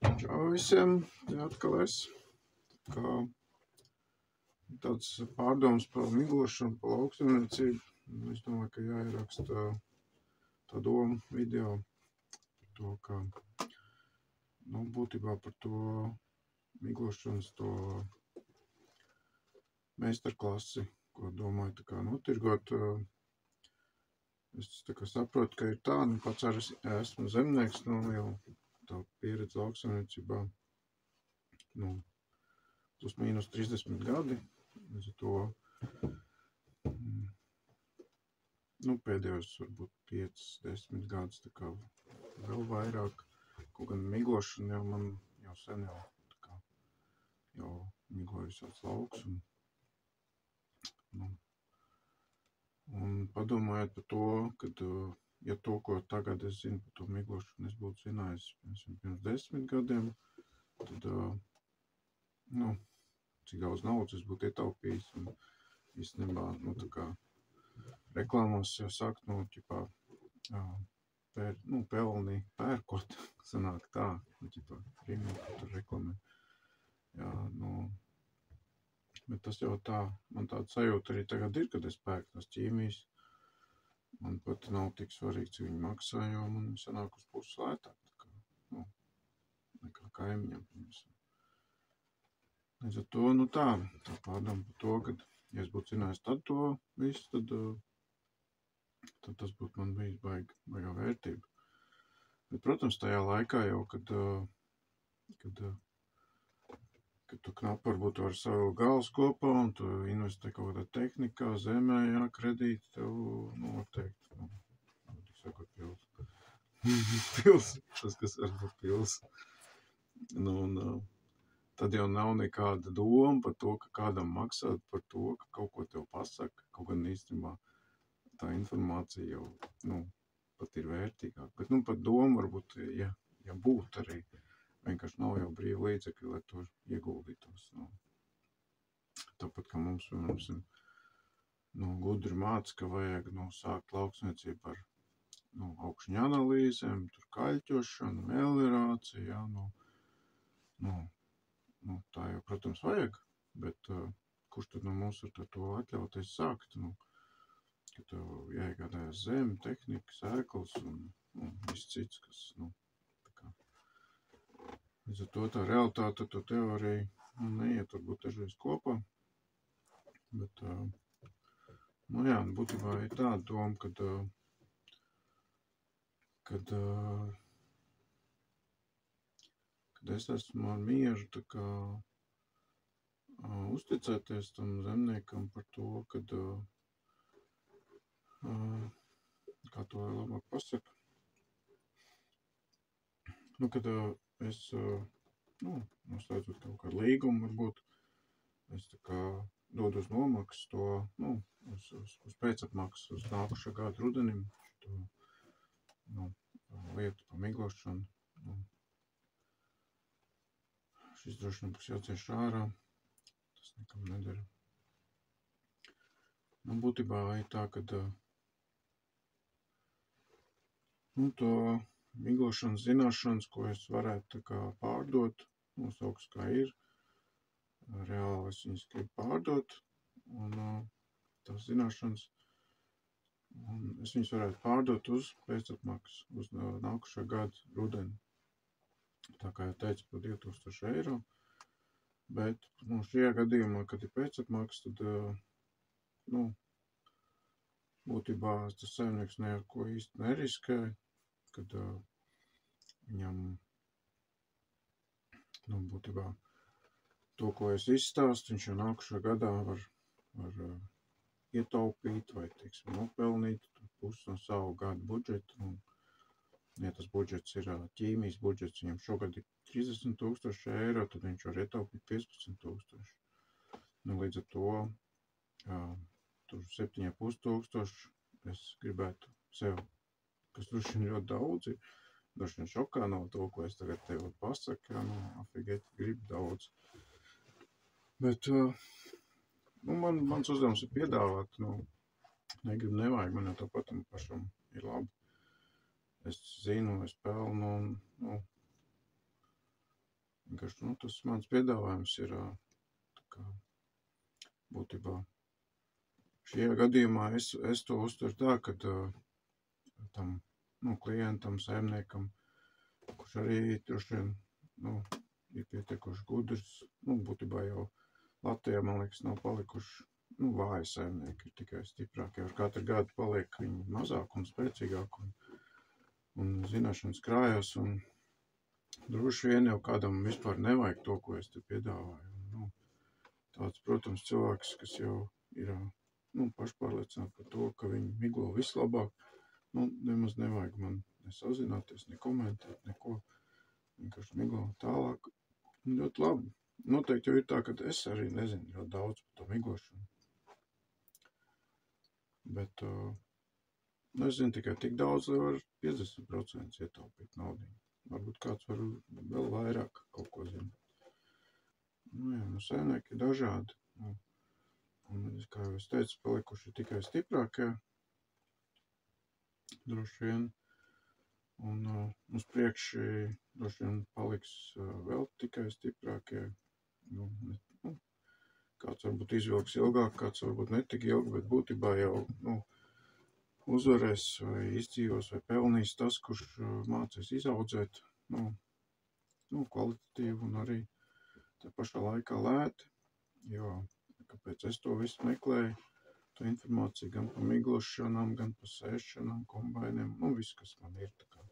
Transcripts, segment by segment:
Čau visiem, te atkal es. Kā tāds pārdoms par miglošanu, par lauksaimniecību. Es domāju, ka jāieraksta tā doma video par to, ka, būtībā par to miglošanas to meistarklasi, ko domāju tā kā notirgot. Es tā kā saprotu, ka ir tā, pats arī esmu zemnieks, jau tā pieredze lauksaimniecībā, plus mīnus 30 gadi. Līdz ar to pēdējos varbūt 5-10 gadus, tā kā vēl vairāk. Kaut gan miglošana man jau sen jau migloju savus laukus. Un padomājot par to, kad, ja to, ko tagad es zinu par to miglošanu, es būtu zinājis pirms 10 gadiem, tad, cik daudz naudas es būtu ietaupījis. Un īstenībā, tā kā reklāmās jau saka, pelni pērkot, sanāk tā, rīmot, tur reklamē. Jā, bet tas jau tā, man tāda sajūta arī tagad ir, kad es pērku tās ķīmijas. Man pat nav tik svarīgi, cik viņi maksā, jo man sanāk uz puses lētāk, nekā kaimiņam. Līdz ar to, tā pārdoma par to, ka, ja es būtu zinājis tad to visu, tad tas būtu man bijis baigā vērtība. Bet, protams, tajā laikā jau, kad tu knapi varbūt vari savu galvas kopā un tu investē kaut kādā tehnikā, zemē, kredīti, tev noteikti, sakot, pils, tas, kas var būt pils. Tad jau nav nekāda doma par to, ka kādam maksāt par to, ka kaut ko tev pasaka, kaut gan īstenībā tā informācija jau, pat ir vērtīgāka. Bet, pat doma varbūt, ja būtu arī, vienkārši nav jau brīvi līdzekļi, lai to ieguldītos. Tāpat kā mums, gudri māca, ka vajag, sākt lauksniecību ar, augšņa analīzēm, tur kaļķošanu, meliorāciju, tā jau, protams, vajag, bet kurš tad no mums var to atļauties sākt? Ka tev jāiegādājas zeme, tehnika, sēklas un viss cits, kas, tā kā. Līdz ar to tā realitāte, to teorija neiet varbūt dažreiz kopā, bet, būtībā ir tāda doma, kad es esmu ar mieru tā kā uzticēties tam zemniekam par to, kad, kā to labāk pasaka, kad es, noslēdzot kaut kādu līgumu, varbūt, es tā kā dodu uz nomaksu to, uz pēcapmaksu, uz nākušā gada rudenim, lietu pa miglošanu, šis droši vien būs jācieš ārā, tas nekam nedara. Būtībā ir tā, ka to miglošanas zināšanas, ko es varētu tā kā pārdot, nosauks kā ir, reāli es viņas gribu pārdot, un tās zināšanas, un es viņas varētu pārdot uz pēcapmaksu, uz nākušā gada rudeni. Tā kā jau teicu, par 2000 eiro, bet šajā gadījumā, kad ir pēcapmaksa, tad, būtībā tas saimnieks ne ar ko īsti neriskē, kad viņam, būtībā to, ko es izstāstu, viņš jau nākušā gadā var ietaupīt vai, nopelnīt pusi no savu gadu budžetu. Un, ja tas budžets ir ķīmijas budžets, viņam šogad ir 30 000 eiro, tad viņš var ietaupīt 15 000. Līdz ar to, tur 7,5 000 es gribētu sev, kas droši vien ļoti daudz ir, droši vien šokā nav to, ko es tagad tev pasaku, afigēti grib daudz. Bet, mans uzdevums ir piedāvāt, negribu, nevajag, man jau tāpat pašam ir labi. Es zinu, es pelnu, un, vienkārši, nu, tas mans piedāvājums ir tā kā būtībā šajā gadījumā es to uztveru tā, ka tam, nu, klientam, saimniekam, kurš arī droši vien, nu, ir pietiekuši gudrs, nu, būtībā jau Latvijā, man liekas, nav palikuši, nu, vāji saimnieki, ir tikai stiprākie. Ar katru gadu paliek viņi mazāk un spēcīgāk un zināšanas krājās, un droši vien jau kādam vispār nevajag to, ko es te piedāvāju. Nu, tāds, protams, cilvēks, kas jau ir, nu, pašpārliecināti par to, ka viņi miglo vislabāk, nu, nemaz nevajag man ne sazināties, ne komentēt, neko. Vienkārši miglo tālāk. Un ļoti labi. Noteikti jau ir tā, ka es arī nezinu ļoti daudz par to miglošanu. Bet, nu, es zinu tikai tik daudz, lai var 50% ietaupīt naudu. Varbūt kāds var vēl vairāk kaut ko zināt. Nu, jā, nu, saimnieki ir dažādi. Nu, un, kā jau es teicu, palikuši tikai stiprākie. Droši vien. Un uz priekšu droši vien paliks vēl tikai stiprākie. Nu, kāds varbūt izvilks ilgāk, kāds varbūt netik ilgi, bet būtībā jau, nu, uzvarēs vai izdzīvos vai pelnīs tas, kurš mācīs izaudzēt, nu, kvalitatīvu un arī tā pašā laikā lēti. Jo, kāpēc es to visu meklēju, to informāciju gan par miglošanām, gan par sēšanām, kombainiem, nu, viss, kas man ir tā kā.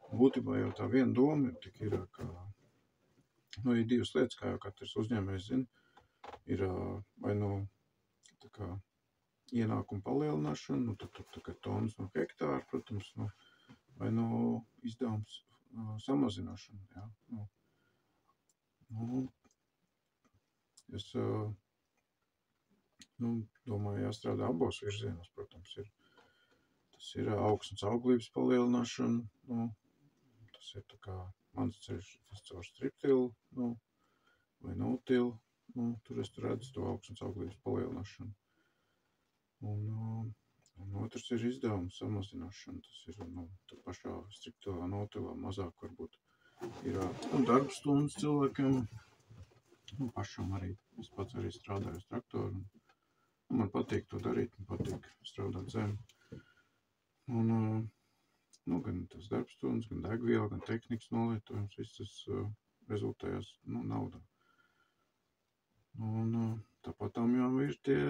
Būtībā jau tā viena doma ir, ka, nu, ir divas lietas, kā jau katrs uzņēmējs zina, ir vai nu tā kā ienākuma palielināšana, nu, tad tā kā tonas no hektāra, protams, nu, vai nu izdevums samazināšana, jā. Nu, es, nu, domāju, jāstrādā abos virzienos, protams, tas ir augsnes auglības palielināšana, nu, tas ir tā kā mans ceļš, tas caur striptilu, nu, vai no-tilu, nu, tur es redzu to augsnes auglības palielināšanu. Un otrs ir izdevuma samazināšana, tas ir, nu, tā pašā striptilā, no-tilā mazāk varbūt ir darba stundas cilvēkiem, nu, pašam arī, es pats arī strādāju uz traktoru, un man patīk to darīt, man patīk strādāt zemi. Un, nu, gan tas darbstundas, gan degviela, gan tehnikas nolietojums, viss tas rezultējās, nu, naudā. Un tāpat tam jau ir tie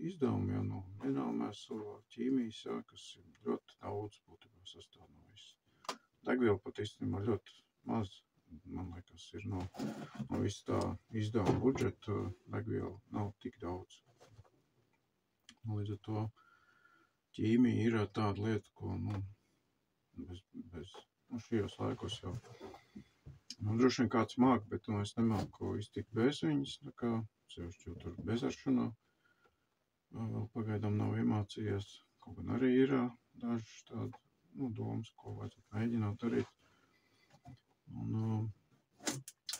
izdevumi, jau no minerālmēslu, ķīmijas, jā, kas ir ļoti daudz būtībā sastāv no viss. Degviela pat īstenībā ļoti maz, man liekas, ir no visu tā izdevuma budžeta, degviela nav tik daudz. Līdz ar to ķīmija ir tāda lieta, ko, nu, nu, šajos laikos jau, nu, droši vien kāds māk, bet, nu, es nemāku iztikt bez viņas, tā kā, sevišķi jau tur bezaršanā, vēl pagaidām nav iemācījies, kaut gan arī ir dažas tādas, nu, domas, ko vajadzētu mēģināt darīt. Un,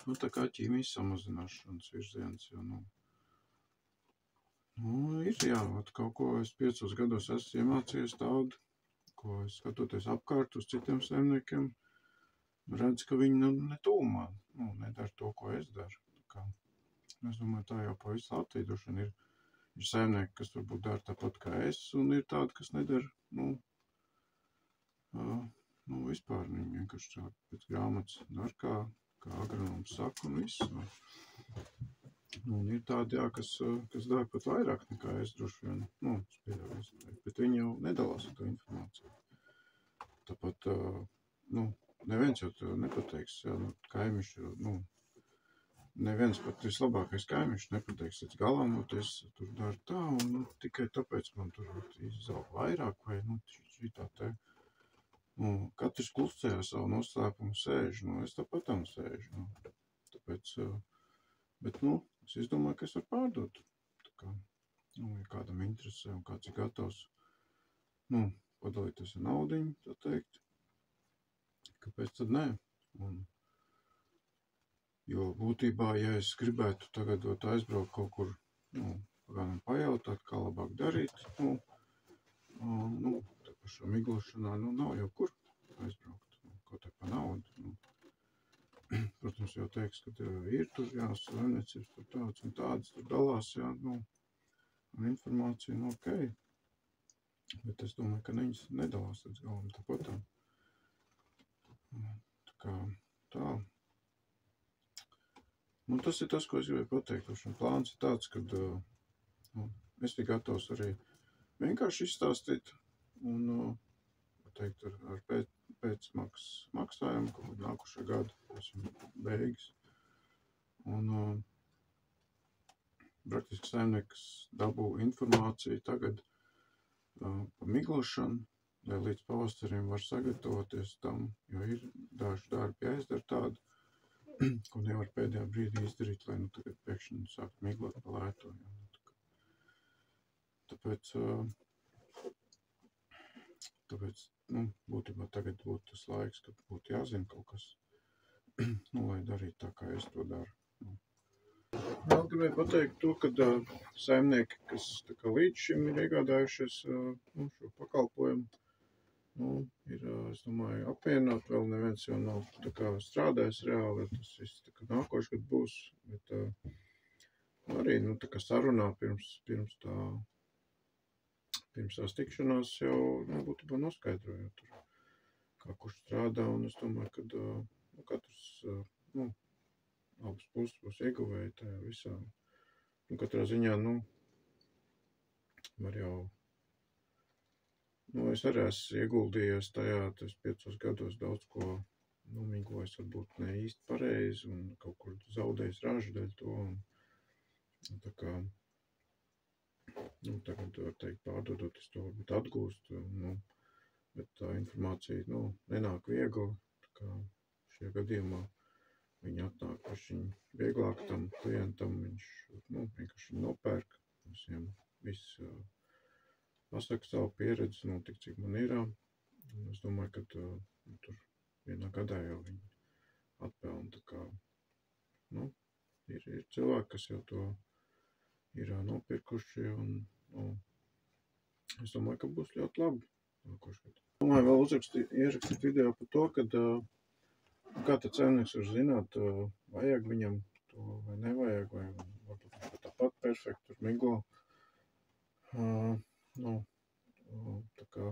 nu, tā kā ķīmijas samazināšanas virziens, jo, nu, ir, jā, kaut ko es 5 gados esmu iemācījies tādu, ko es skatoties apkārt uz citiem saimniekiem, redzu, ka viņi, nu, netūmā, nu, nedara to, ko es daru. Tā kā, es domāju, tā jau pa visu Latviju droši vien ir saimnieki, kas varbūt dara tāpat kā es, un ir tādi, kas nedara, nu, vispār viņi vienkārši pēc grāmatas dara, kā agronoms saka, un viss. Un ir tādi, jā, kas dara pat vairāk nekā es droši vien, nu, bet viņi jau nedalās ar to informāciju. Tāpat, nu, neviens jau to nepateiks, jā, nu, kaimiņš, nu, neviens pat vislabākais kaimiņš nepateiks līdz galam, nu, es tur daru tā, un, nu, tikai tāpēc man tur izaug vairāk, vai, nu, šitā te, nu, katrs klusē ar savu noslēpumu sēž, nu, es tāpat tam sēžu, nu, tāpēc, bet, nu, es izdomāju, ka es varu pārdot, tā kā, nu, ja kādam interesē un kāds ir gatavs, nu, padalīties ar naudiņu, tā teikt, kāpēc tad nē? Jo būtībā, ja es gribētu tagad aizbraukt kaut kur, nu, pagādam pajautāt, kā labāk darīt, nu, tā pašā miglošanā, nu, nav jau kur aizbraukt, kaut tā pa naudu, nu. protams, jau teiks, ka ir tur, jā, saimniecības tur tāds un tāds, tur dalās, jā, nu, un informācija, nu, okei. Bet es domāju, ka viņas nedalās līdz galam tāpat tā. Tā kā tā. Un tas ir tas, ko es gribēju pateikt. Un plāns ir tāds, ka es biju gatavs arī vienkārši izstāstīt un, teikt, ar pēcmaksas maksājumu, kaut kādu nākušā gadu, esam beigas. Un praktiski saimnieks dabū informāciju tagad par miglošanu, lai līdz pavasarim var sagatavoties tam, jo ir daži darbi jāizdara tādi, ko nevar pēdējā brīdī izdarīt, lai tagad pēkšņi sākt miglot pa lēto. Tāpēc būtībā tagad būtu tas laiks, kad būtu jāzina kaut kas, lai darītu tā, kā es to daru. Vēl gribēju pateikt to, ka saimnieki, kas līdz šim ir iegādājušies šo pakalpojumu, ir, es domāju, apvienot, vēl neviens jau nav strādājis reāli, tas viss nākošais, kad būs, bet arī, sarunā pirms tās tikšanās jau, būtībā noskaidrojot tur, kā kurš strādā, un es domāju, ka katrs, abas puses būs ieguvēji tajā visā. Katrā ziņā, var jau, es arī esmu ieguldījies tajā, 5 gados daudz ko miglojis, varbūt ne īsti pareizi, un kaut kur zaudējis ražu dēļ to, un tā kā, tagad, var teikt, pārdodot, es to varbūt atgūstu, bet tā informācija, nenāk viegli, tā kā šajā gadījumā viņi atnāk pašiņ vieglāk tam klientam, viņš vienkārši nopērk, visiem viss pasaka savu pieredzi, tik cik man ir, un es domāju, ka tur vienā gadā jau viņi atpelna, tā kā, ir cilvēki, kas jau to ir nopirkuši, un es domāju, ka būs ļoti labi nākošais. Domāju, vēl ierakstīt video par to, kad kā tad saimnieks var zināt, vajag viņam to vai nevajag, vai varbūt viņš tāpat perfekti tur miglo. Tā kā,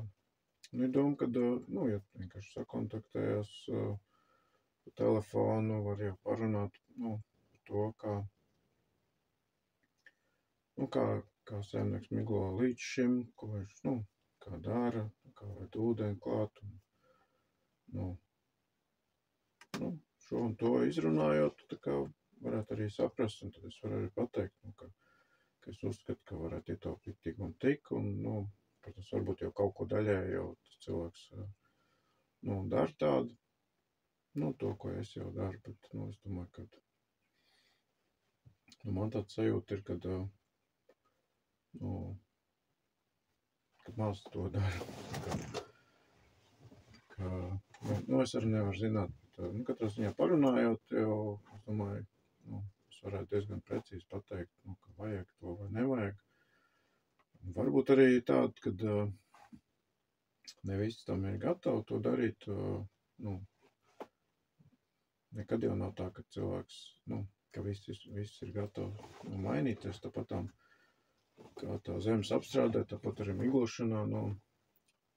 ir doma, kad, ja vienkārši sakontaktējas pa telefonu, var jau parunāt, par to, kā saimnieks miglo līdz šim, ko viņš, kā dara, kā var ūdeni klāt, šo un to izrunājot, tā kā varētu arī saprast, un tad es varu arī pateikt, ka es uzskatu, ka varētu ietaupīt tik un tik, un, protams, varbūt jau kaut ko daļēji jau tas cilvēks, dara tādu, to, ko es jau daru, bet, es domāju, ka man tāds sajūta ir, kad maz to dara, es arī nevaru zināt, katrā ziņā parunājot jau, es domāju, es varētu diezgan precīzi pateikt, ka vajag to vai nevajag. Varbūt arī tāda, kad ne visi tam ir gatavi to darīt, nekad jau nav tā, ka cilvēks, ka viss ir gatavi mainīties, tāpat kā tā zemes apstrādē, tāpat arī miglošanā,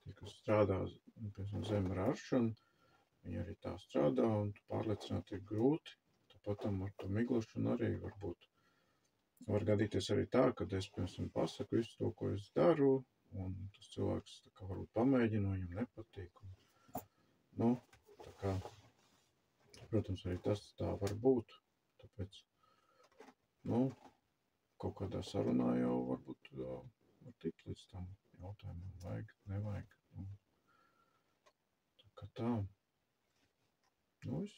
tie, kas strādā, piemēram, zeme rāršana, viņi arī tā strādā, un pārliecināt ir grūti. Tāpat ar to miglošanu arī var gadīties arī tā, ka es, piemēram, pasaku visu to, ko es daru, un tas cilvēks tā kā varbūt pamēģina, viņam nepatīk. Tā kā, protams, arī tas tā var būt. Tāpēc, kaut kādā sarunā jau varbūt var tikt līdz tam jautājumam, vajag, nevajag. Tā kā tā. Viss.